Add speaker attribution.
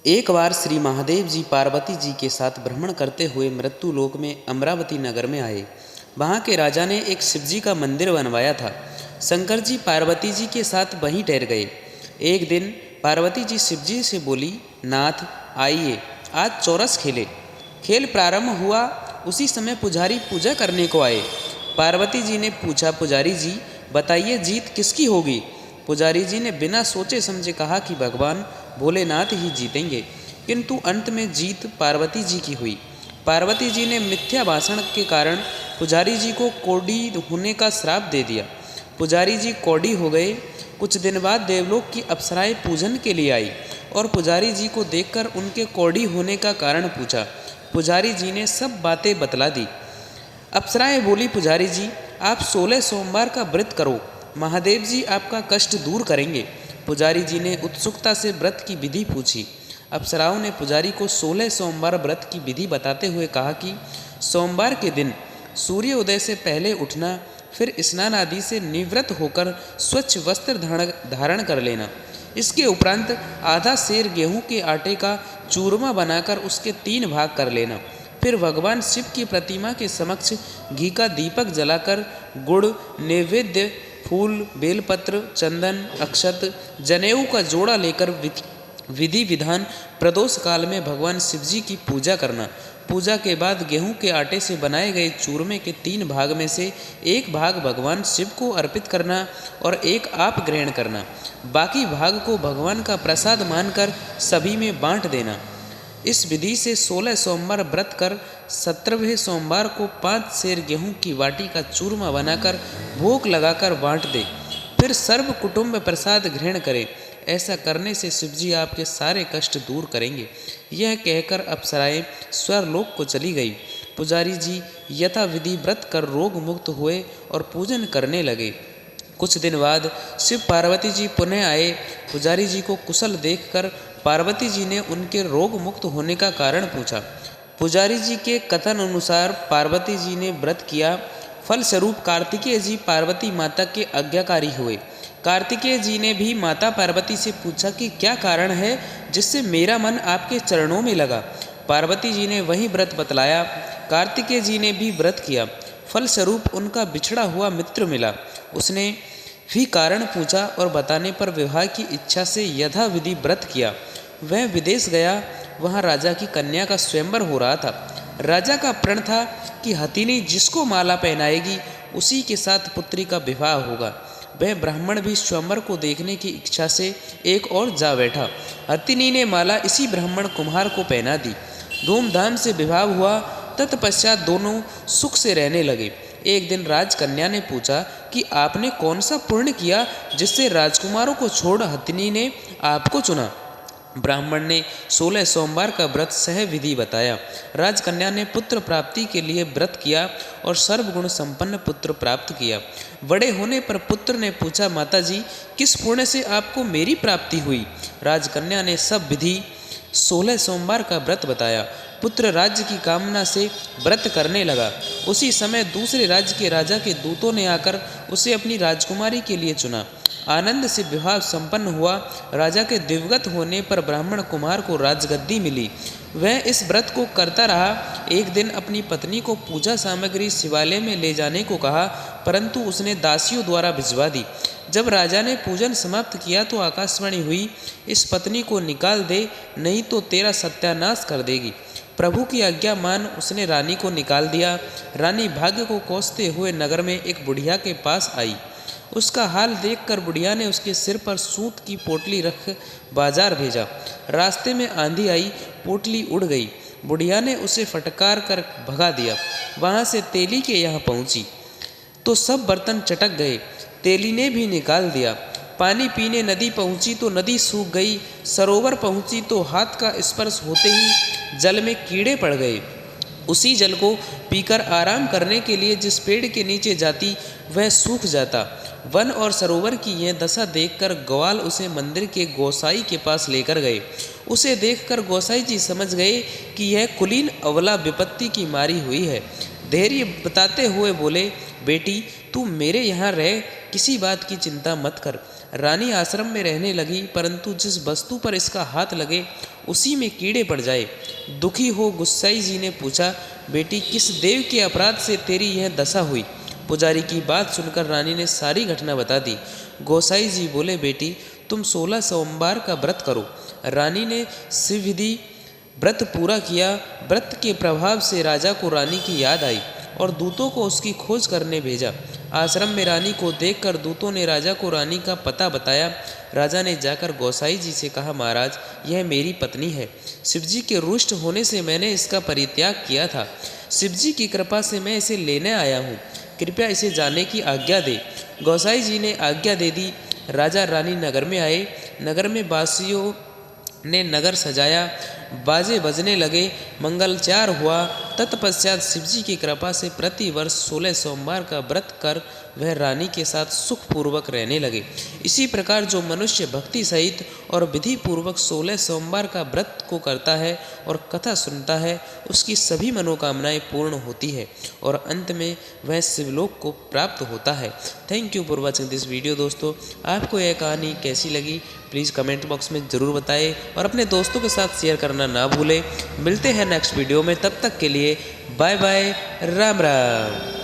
Speaker 1: एक बार श्री महादेव जी पार्वती जी के साथ भ्रमण करते हुए मृत्यु लोक में अमरावती नगर में आए। वहाँ के राजा ने एक शिवजी का मंदिर बनवाया था। शंकर जी पार्वती जी के साथ वहीं ठहर गए। एक दिन पार्वती जी शिवजी से बोली, नाथ आइए आज चौरस खेले। खेल प्रारंभ हुआ, उसी समय पुजारी पूजा करने को आए। पार्वती जी ने पूछा, पुजारी जी बताइए जीत किसकी होगी। पुजारी जी ने बिना सोचे समझे कहा कि भगवान भोलेनाथ ही जीतेंगे, किंतु अंत में जीत पार्वती जी की हुई। पार्वती जी ने मिथ्या भाषण के कारण पुजारी जी को कोढ़ी होने का श्राप दे दिया। पुजारी जी कोढ़ी हो गए। कुछ दिन बाद देवलोक की अप्सराएं पूजन के लिए आई और पुजारी जी को देखकर उनके कोढ़ी होने का कारण पूछा। पुजारी जी ने सब बातें बतला दी। अप्सराएं बोली, पुजारी जी आप 16 सोमवार का व्रत करो, महादेव जी आपका कष्ट दूर करेंगे। पुजारी जी ने उत्सुकता से व्रत की विधि पूछी। अप्सराओं ने पुजारी को 16 सोमवार व्रत की विधि बताते हुए कहा कि सोमवार के दिन सूर्योदय से पहले उठना, फिर स्नान आदि से निवृत्त होकर स्वच्छ वस्त्र धारण कर लेना। इसके उपरांत आधा सेर गेहूं के आटे का चूरमा बनाकर उसके 3 भाग कर लेना। फिर भगवान शिव की प्रतिमा के समक्ष घी का दीपक जलाकर गुड़, नैवेद्य, फूल, बेलपत्र, चंदन, अक्षत, जनेऊ का जोड़ा लेकर विधि विधान प्रदोष काल में भगवान शिवजी की पूजा करना। पूजा के बाद गेहूं के आटे से बनाए गए चूरमे के 3 भाग में से 1 भाग भगवान शिव को अर्पित करना और 1 आप ग्रहण करना। बाकी भाग को भगवान का प्रसाद मानकर सभी में बांट देना। इस विधि से 16 सोमवार व्रत कर 17वें सोमवार को 5 सेर गेहूं की वाटी का चूरमा बनाकर भोग लगाकर बांट दे। फिर सर्व कुटुंब प्रसाद ग्रहण करें। ऐसा करने से शिवजी आपके सारे कष्ट दूर करेंगे। यह कहकर अप्सराएं स्वर्लोक को चली गई। पुजारी जी यथा विधि व्रत कर रोग मुक्त हुए और पूजन करने लगे। कुछ दिन बाद शिव पार्वती जी पुनः आए। पुजारी जी को कुशल देखकर पार्वती जी ने उनके रोग मुक्त होने का कारण पूछा। पुजारी जी के कथन अनुसार पार्वती जी ने व्रत किया। फलस्वरूप कार्तिकेय जी पार्वती माता के आज्ञाकारी हुए। कार्तिकेय जी ने भी माता पार्वती से पूछा कि क्या कारण है जिससे मेरा मन आपके चरणों में लगा। पार्वती जी ने वही व्रत बतलाया। कार्तिकेय जी ने भी व्रत किया। फलस्वरूप उनका बिछड़ा हुआ मित्र मिला। उसने भी कारण पूछा और बताने पर विवाह की इच्छा से यथा विधि व्रत किया। वह विदेश गया। वहाँ राजा की कन्या का स्वयंवर हो रहा था। राजा का प्रण था कि हथिनी जिसको माला पहनाएगी उसी के साथ पुत्री का विवाह होगा। वह ब्राह्मण भी स्वयंवर को देखने की इच्छा से एक और जा बैठा। हथिनी ने माला इसी ब्राह्मण कुम्हार को पहना दी। धूमधाम से विवाह हुआ। तत्पश्चात दोनों सुख से रहने लगे। एक दिन राजकन्या ने पूछा कि आपने कौन सा पुण्य किया जिससे राजकुमारों को छोड़ हथिनी ने आपको चुना। ब्राह्मण ने 16 सोमवार का व्रत सह विधि बताया। राजकन्या ने पुत्र प्राप्ति के लिए व्रत किया और सर्वगुण संपन्न पुत्र प्राप्त किया। बड़े होने पर पुत्र ने पूछा, माताजी किस पुण्य से आपको मेरी प्राप्ति हुई। राजकन्या ने सब विधि 16 सोमवार का व्रत बताया। पुत्र राज्य की कामना से व्रत करने लगा। उसी समय दूसरे राज्य के राजा के दूतों ने आकर उसे अपनी राजकुमारी के लिए चुना। आनंद से विवाह संपन्न हुआ। राजा के दिवगत होने पर ब्राह्मण कुमार को राजगद्दी मिली। वह इस व्रत को करता रहा। एक दिन अपनी पत्नी को पूजा सामग्री शिवालय में ले जाने को कहा, परंतु उसने दासियों द्वारा भिजवा दी। जब राजा ने पूजन समाप्त किया तो आकाशवाणी हुई, इस पत्नी को निकाल दे, नहीं तो तेरा सत्यानाश कर देगी। प्रभु की आज्ञा मान उसने रानी को निकाल दिया। रानी भाग्य को कोसते हुए नगर में एक बुढ़िया के पास आई। उसका हाल देखकर बुढ़िया ने उसके सिर पर सूत की पोटली रख बाजार भेजा। रास्ते में आंधी आई, पोटली उड़ गई। बुढ़िया ने उसे फटकार कर भगा दिया। वहाँ से तेली के यहाँ पहुँची तो सब बर्तन चटक गए। तेली ने भी निकाल दिया। पानी पीने नदी पहुँची तो नदी सूख गई। सरोवर पहुँची तो हाथ का स्पर्श होते ही जल में कीड़े पड़ गए। उसी जल को पीकर आराम करने के लिए जिस पेड़ के नीचे जाती वह सूख जाता। वन और सरोवर की यह दशा देखकर ग्वाल उसे मंदिर के गोसाई के पास लेकर गए। उसे देखकर गोसाई जी समझ गए कि यह कुलीन अवला विपत्ति की मारी हुई है। धैर्य बताते हुए बोले, बेटी तू मेरे यहाँ रह, किसी बात की चिंता मत कर। रानी आश्रम में रहने लगी, परंतु जिस वस्तु पर इसका हाथ लगे उसी में कीड़े पड़ जाए। दुखी हो गुस्साई जी ने पूछा, बेटी किस देव के अपराध से तेरी यह दशा हुई? पुजारी की बात सुनकर रानी ने सारी घटना बता दी। गोसाई जी बोले, बेटी तुम 16 सोमवार का व्रत करो। रानी ने शिवविधि व्रत पूरा किया। व्रत के प्रभाव से राजा को रानी की याद आई और दूतों को उसकी खोज करने भेजा। आश्रम में रानी को देखकर दूतों ने राजा को रानी का पता बताया। राजा ने जाकर गोसाई जी से कहा, महाराज यह मेरी पत्नी है। शिवजी के रुष्ट होने से मैंने इसका परित्याग किया था। शिवजी की कृपा से मैं इसे लेने आया हूँ, कृपया इसे जाने की आज्ञा दे। गोसाई जी ने आज्ञा दे दी। राजा रानी नगर में आए। नगर में वासियों ने नगर सजाया, बाजे बजने लगे, मंगलचार हुआ। तत्पश्चात शिवजी की कृपा से प्रतिवर्ष 16 सोमवार का व्रत कर वह रानी के साथ सुखपूर्वक रहने लगे। इसी प्रकार जो मनुष्य भक्ति सहित और विधि पूर्वक 16 सोमवार का व्रत को करता है और कथा सुनता है, उसकी सभी मनोकामनाएं पूर्ण होती है और अंत में वह शिवलोक को प्राप्त होता है। Thank you for watching this video. दोस्तों, आपको यह कहानी कैसी लगी प्लीज़ कमेंट बॉक्स में ज़रूर बताएं और अपने दोस्तों के साथ शेयर करना ना भूलें। मिलते हैं नेक्स्ट वीडियो में, तब तक के लिए बाय बाय, राम राम।